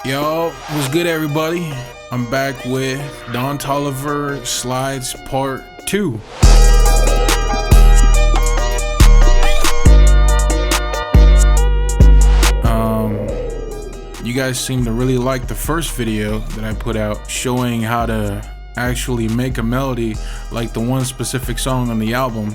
Yo, what's good, everybody? I'm back with Don Toliver Slides Part 2. You guys seem to really like the first video that I put out showing how to actually make a melody like the one specific song on the album.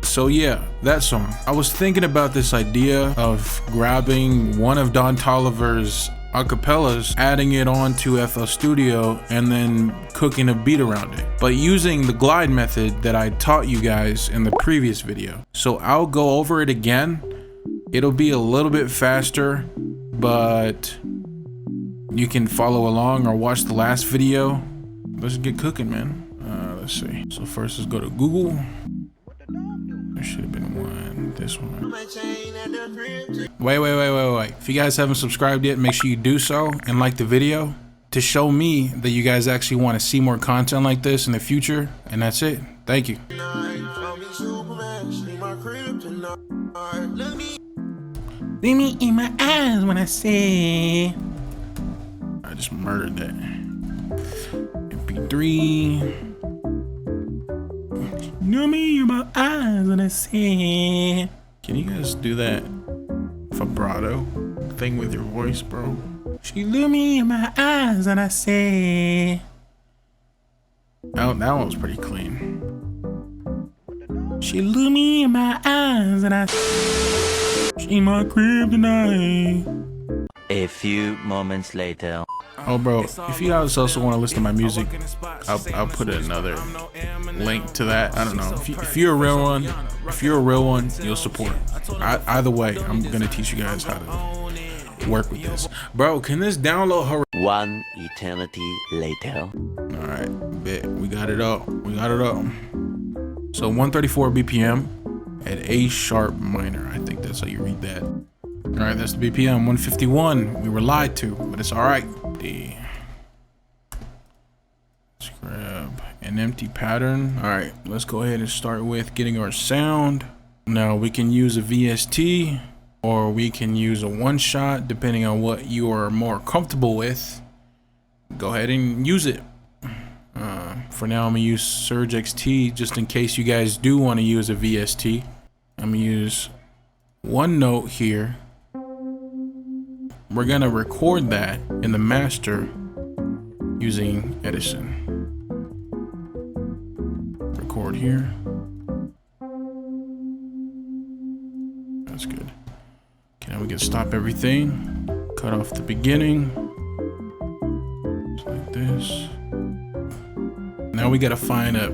So yeah, that song. I was thinking about this idea of grabbing one of Don Toliver's acapellas, adding it onto FL Studio, and then cooking a beat around it, but using the glide method that I taught you guys in the previous video. So I'll go over it again. It'll be a little bit faster, but you can follow along or watch the last video. Let's get cooking, man. Let's see. So first, let's go to Google. There should have been one. This one. Wait. If you guys haven't subscribed yet, make sure you do so and like the video to show me that you guys actually want to see more content like this in the future. And that's it. Thank you. Leave me in my eyes when I say. I just murdered that. MP3. Know me in my eyes when I say. Can you guys do that vibrato thing with your voice, bro? She look me in my eyes and I say. Oh, that one was pretty clean. She look me in my eyes and I say. She in my crib tonight. A few moments later. Oh, bro, if you guys also want to listen to my music, I'll put another link to that. I don't know. If you're a real one, you'll support. Either way, I'm gonna teach you guys how to work with this. Bro, can this download her? One eternity later. All right, bet we got it up. So 134 BPM at A sharp minor. I think that's how you read that. All right, that's the BPM. 151. We were lied to, but it's all right. Let's grab an empty pattern. All right, let's go ahead and start with getting our sound. Now we can use a VST or we can use a one shot, depending on what you are more comfortable with. Go ahead and use it. For now, I'm gonna use Surge XT just in case you guys do want to use a VST. I'm gonna use one note here. We're gonna record that in the master using Edison. Record here. That's good. Okay, now we can stop everything. Cut off the beginning. Just like this. Now we gotta find a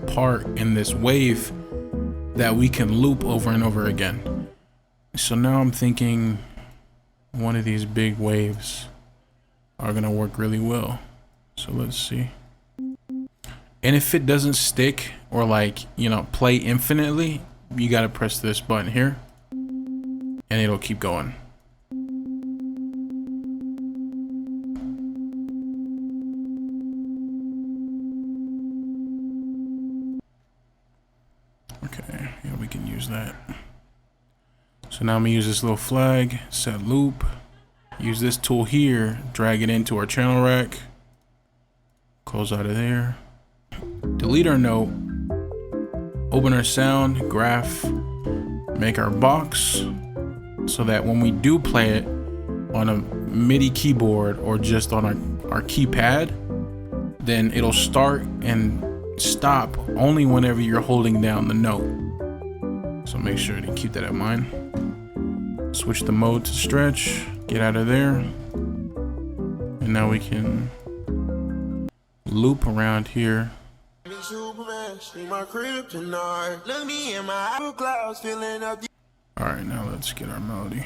part in this wave that we can loop over and over again. So now I'm thinking one of these big waves are gonna work really well. So let's see. And if it doesn't stick or play infinitely, you gotta press this button here and it'll keep going. Okay, yeah, we can use that. So now I'm gonna use this little flag, set loop, use this tool here, drag it into our channel rack, close out of there, delete our note, open our sound, graph, make our box so that when we do play it on a MIDI keyboard or just on our keypad, then it'll start and stop only whenever you're holding down the note. So make sure to keep that in mind. Switch the mode to stretch, get out of there, and now we can loop around here. Alright, now let's get our melody.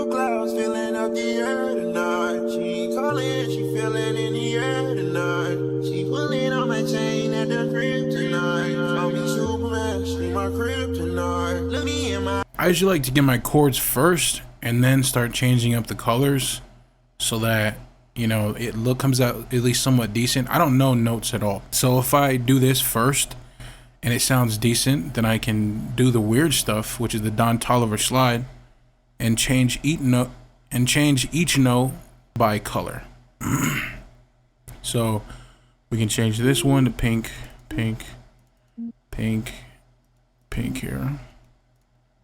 Clouds filling up the air tonight. She calling, she feeling in the air tonight. She pulling on my chain at the crib tonight. Call me Superman, she my crib tonight. Look me in my I usually like to get my chords first and then start changing up the colors so that, you know, comes out at least somewhat decent. I don't know notes at all. So if I do this first and it sounds decent, then I can do the weird stuff, which is the Don Toliver slide, and change each note by color. So we can change this one to pink, pink, pink, pink here.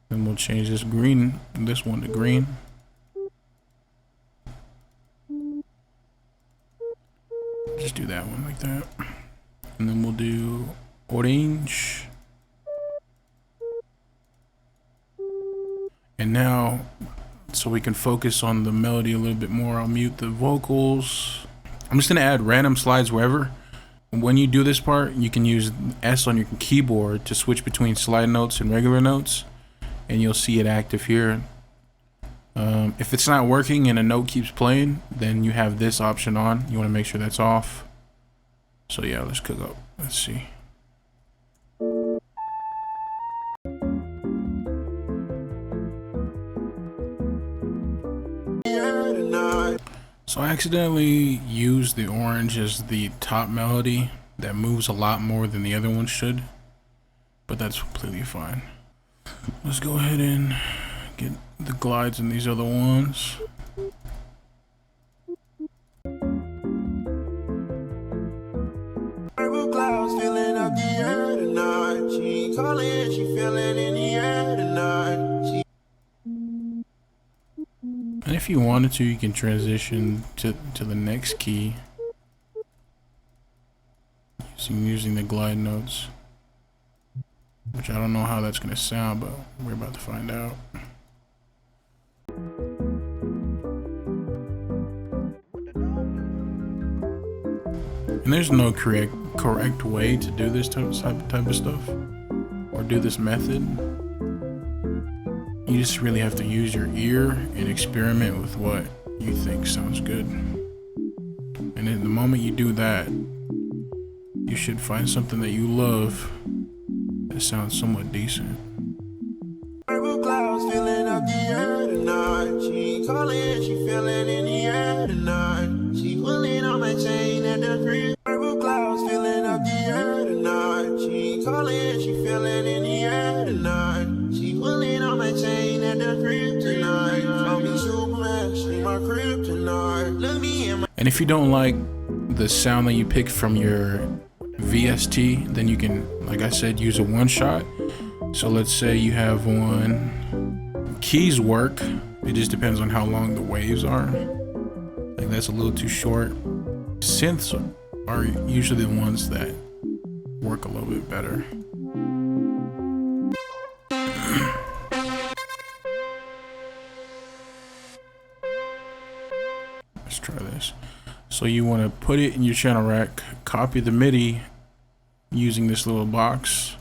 Then we'll change this one to green. Just do that one like that. And then we'll do orange. And now, so we can focus on the melody a little bit more, I'll mute the vocals. I'm just gonna add random slides wherever. When you do this part, you can use S on your keyboard to switch between slide notes and regular notes, and you'll see it active here. If it's not working and a note keeps playing, then you have this option on. You want to make sure that's off. So yeah, let's cook up. Let's see. So I accidentally used the orange as the top melody that moves a lot more than the other one should, but that's completely fine. Let's go ahead and get the glides in these other ones. Purple clouds filling up the air tonight. She ain't calling, she feeling in the air tonight. And if you wanted to, you can transition to the next key using the glide notes, which I don't know how that's going to sound, but we're about to find out. And there's no correct way to do this type of stuff or do this method. You just really have to use your ear and experiment with what you think sounds good. And in the moment you do that, you should find something that you love that sounds somewhat decent. Purple clouds filling up the air tonight. She ain't calling, she feeling in the air tonight. She pulling on my chain at the crib. Purple clouds filling up the air tonight. She ain't calling, she feeling in the air tonight. She pulling on my chain at the crib tonight. Call me Superman, she my crib tonight. Look me in my. And if you don't like the sound that you pick from your VST, then you can, like I said, use a one shot. So let's say you have one. Keys work, it just depends on how long the waves are. Like that's a little too short. Synths are usually the ones that work a little bit better. Let's try this. So you want to put it in your channel rack, copy the MIDI using this little box,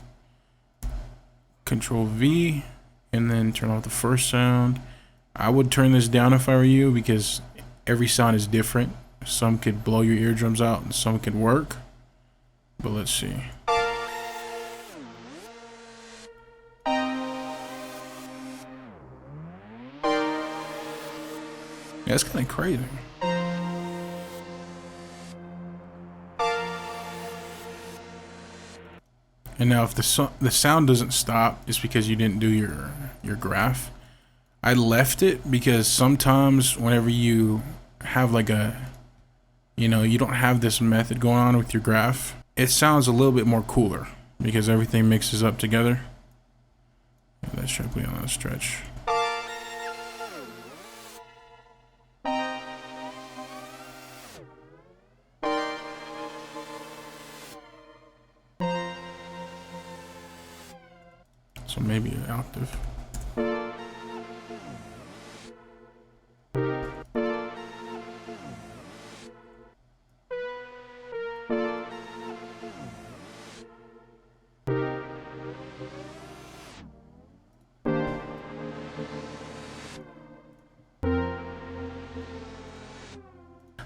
Control V, and then turn off the first sound. I would turn this down if I were you, because every sound is different. Some could blow your eardrums out and some could work. But let's see. Yeah, it's kind of crazy. And now if the sound doesn't stop just because you didn't do your graph, I left it because sometimes whenever you have like a, you know, you don't have this method going on with your graph, it sounds a little bit more cooler because everything mixes up together. Let's try to play on that stretch. So maybe an octave.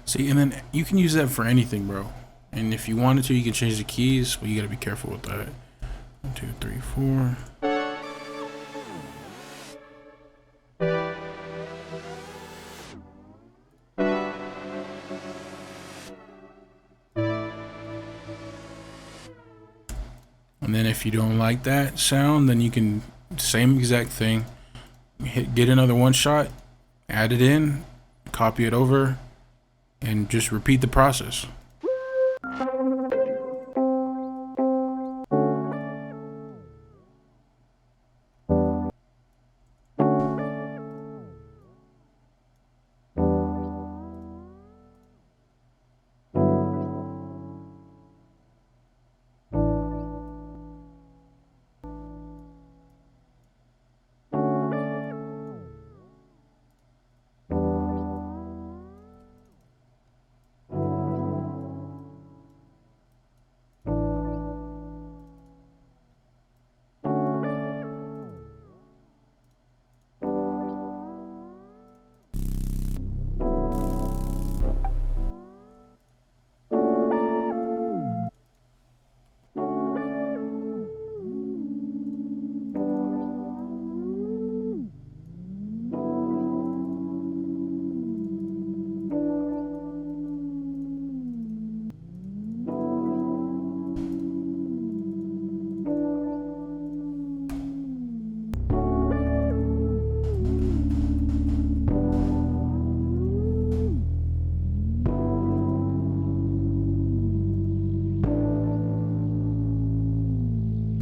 See, and then you can use that for anything, bro. And if you wanted to, you can change the keys, but you gotta be careful with that. 1, 2, 3, 4. And then if you don't like that sound, then you can, same exact thing, get another one shot, add it in, copy it over, and just repeat the process.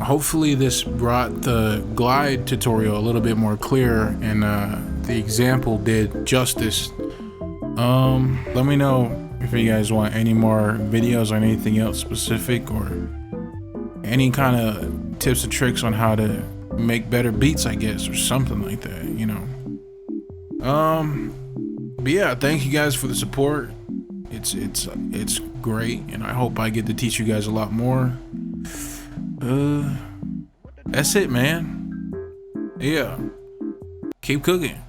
Hopefully this brought the glide tutorial a little bit more clear, and the example did justice. Let me know if you guys want any more videos on anything else specific, or any kind of tips and tricks on how to make better beats, I guess, or something like that, you know. But yeah, thank you guys for the support. It's great, and I hope I get to teach you guys a lot more. That's it, man. Yeah, keep cooking.